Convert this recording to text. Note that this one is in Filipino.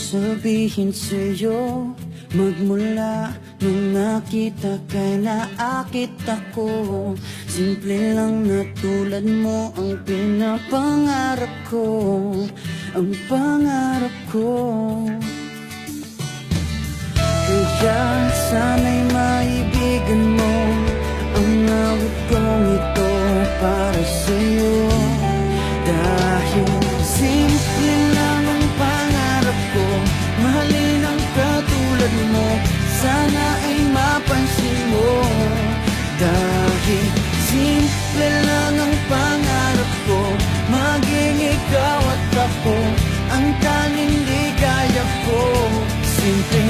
sabihin sa'yo, magmula nung nakita kay naakit ako. Simple lang na tulad mo ang pinapangarap ko, ang pangarap ko. Kaya sana'y maibigan mo ang awit kong ito para sa'yo. Dahil simple lang ang pangarap ko, mahalin ang katulad mo, sana ay mapansin mo. Dahil simple lang ang pangarap ko, maging ikaw at ako ang tanging di kaya ko. Simple